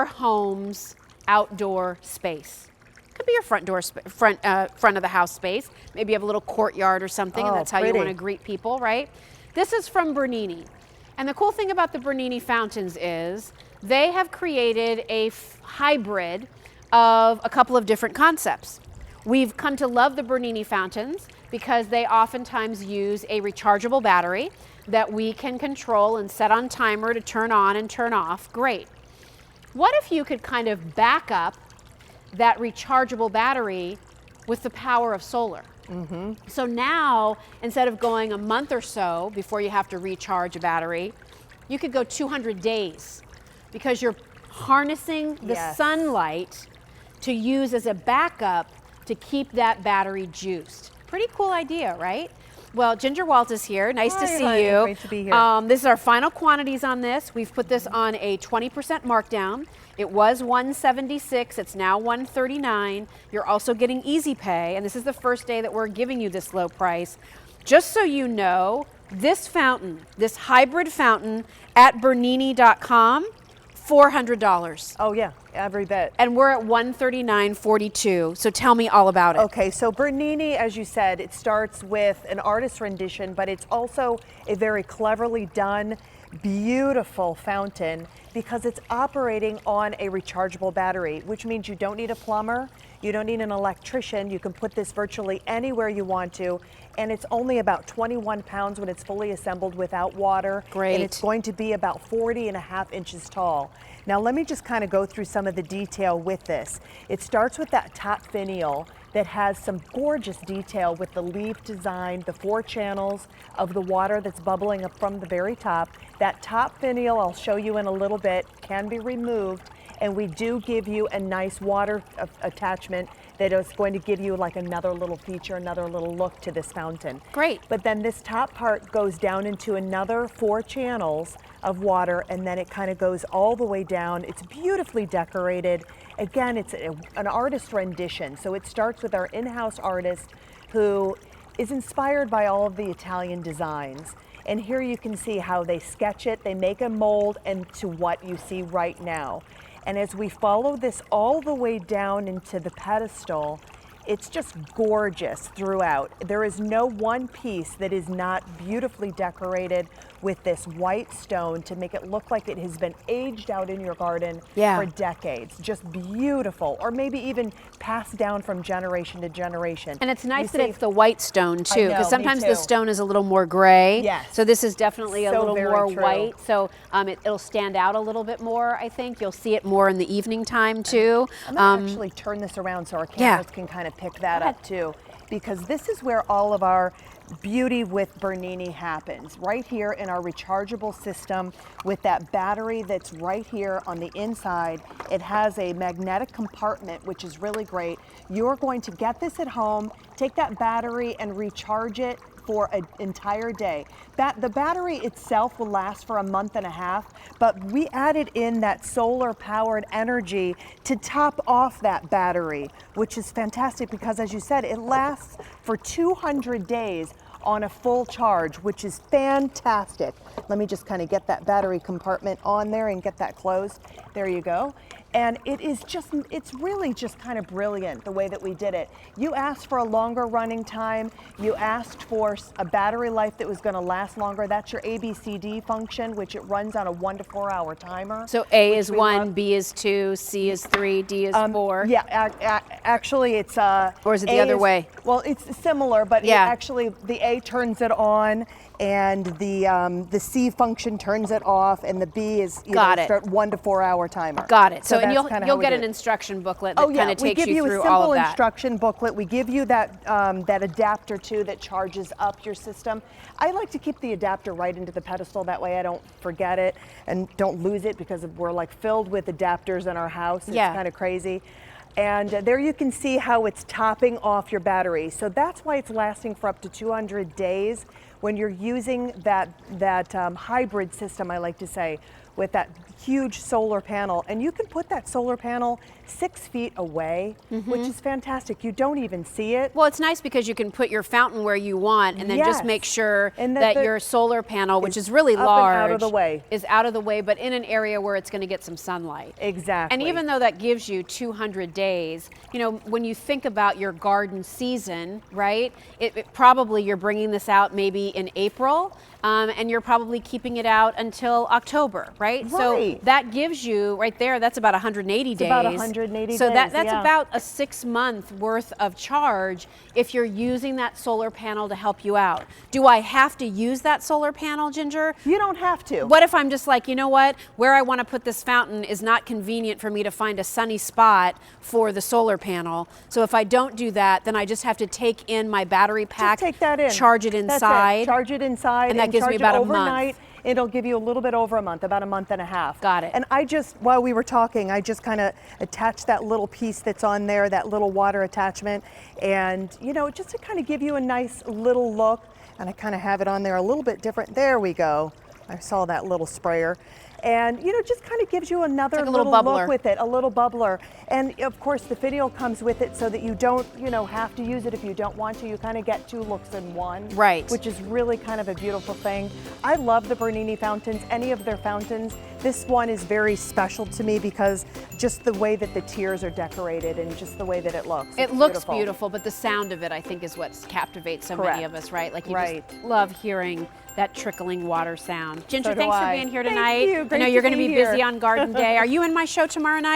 your home's outdoor space. Could be your front door, front of the house space. Maybe you have a little courtyard or something, and that's how you want to greet people, right? This is from Bernini. And the cool thing about the Bernini fountains is they have created a hybrid of a couple of different concepts. We've come to love the Bernini fountains because they oftentimes use a rechargeable battery that we can control and set on timer to turn on and turn off. Great. What if you could kind of back up that rechargeable battery with the power of solar? So now, instead of going a month or so before you have to recharge a battery, you could go 200 days because you're harnessing the sunlight to use as a backup to keep that battery juiced. Pretty cool idea, right? Well, Ginger Walt is here. Nice to see you. Great to be here. This is our final quantities on this. We've put this on a 20% markdown. It was $176, it's now $139. You're also getting easy pay, and this is the first day that we're giving you this low price. Just so you know, this fountain, this hybrid fountain at Bernini.com, $400. Oh yeah, every bit. And we're at $139.42, so tell me all about it. Okay, so Bernini, as you said, it starts with an artist rendition, but it's also a very cleverly done, beautiful fountain because it's operating on a rechargeable battery, which means you don't need a plumber, you don't need an electrician, you can put this virtually anywhere you want to, and it's only about 21 pounds when it's fully assembled without water. Great. And it's going to be about 40.5 inches tall. Now let me just kind of go through some of the detail with this. It starts with that top finial that has some gorgeous detail with the leaf design, the 4 channels of the water that's bubbling up from the very top. That top finial, I'll show you in a little bit, can be removed, and we do give you a nice water attachment that is going to give you like another little feature, another little look to this fountain. Great. But then this top part goes down into another 4 channels of water, and then it kind of goes all the way down. It's beautifully decorated. Again, it's an artist rendition. So it starts with our in-house artist who is inspired by all of the Italian designs. And here you can see how they sketch it, they make a mold, and to what you see right now. And as we follow this all the way down into the pedestal, it's just gorgeous throughout. There is no one piece that is not beautifully decorated with this white stone to make it look like it has been aged out in your garden for decades. Just beautiful, or maybe even passed down from generation to generation. And it's nice that it's the white stone too, because sometimes the stone is a little more gray. Yes. So this is definitely a little more true. white. So it'll stand out a little bit more, I think. You'll see it more in the evening time too. I'm gonna actually turn this around so our cameras can kind of pick that up too, because this is where all of our beauty with Bernini happens, right here in our rechargeable system with that battery that's right here on the inside. It has a magnetic compartment, which is really great. You're going to get this at home, take that battery and recharge it for an entire day. The battery itself will last for a month and a half, but we added in that solar powered energy to top off that battery, which is fantastic because, as you said, it lasts for 200 days on a full charge, which is fantastic. Let me just kind of get that battery compartment on there and get that closed. There you go. And it's really just kind of brilliant the way that we did it. You asked for a longer running time. You asked for a battery life that was going to last longer. That's your ABCD function, which it runs on a 1 to 4 hour timer. So A is 1, B is 2, C is 3, D is 4. Yeah, actually it's or is it the other way? Well, it's similar, but actually the A turns it on, and the C function turns it off, and the B is start 1 to 4 hour timer. Got it. So and you'll get an instruction booklet that kind of takes you through all of that. We give you a simple instruction booklet. We give you that that adapter too that charges up your system. I like to keep the adapter right into the pedestal, that way I don't forget it and don't lose it, because we're like filled with adapters in our house. It's kind of crazy. And there you can see how it's topping off your battery. So that's why it's lasting for up to 200 days when you're using that hybrid system, I like to say, with that huge solar panel, and you can put that solar panel 6 feet away, which is fantastic. You don't even see it. Well, it's nice because you can put your fountain where you want, and then just make sure that your solar panel, which is really large, out of the way. Is out of the way, but in an area where it's going to get some sunlight. Exactly. And even though that gives you 200 days, you know, when you think about your garden season, right? It probably you're bringing this out maybe in April, and you're probably keeping it out until October, right? So that gives you right there. That's about 180 days. About 180 so days. That's about a 6-month worth of charge if you're using that solar panel to help you out. Do I have to use that solar panel, Ginger? You don't have to. What if I'm just like, you know what, where I want to put this fountain is not convenient for me to find a sunny spot for the solar panel. So if I don't do that, then I just have to take in my battery pack, just take that in. Charge it inside. That's it. Charge it inside, and that gives me about a month. It'll give you a little bit over a month, about a month and a half. Got it. And I just, while we were talking, I just kind of attached that little piece that's on there, that little water attachment, and you know, just to kind of give you a nice little look. And I kind of have it on there a little bit different. There we go. I saw that little sprayer. And you know, just kind of gives you another like little bubbler. look with it, a little bubbler. And of course the finial comes with it so that you don't, you know, have to use it if you don't want to. You kind of get 2 looks in one. Right. Which is really kind of a beautiful thing. I love the Bernini fountains, any of their fountains. This one is very special to me because just the way that the tiers are decorated and just the way that it looks. It looks beautiful, but the sound of it, I think, is what captivates so many of us, right? Like you just love hearing that trickling water sound. Ginger, thanks for being here tonight. Thank you. I know you're going to be busy on garden day. Are you in my show tomorrow night?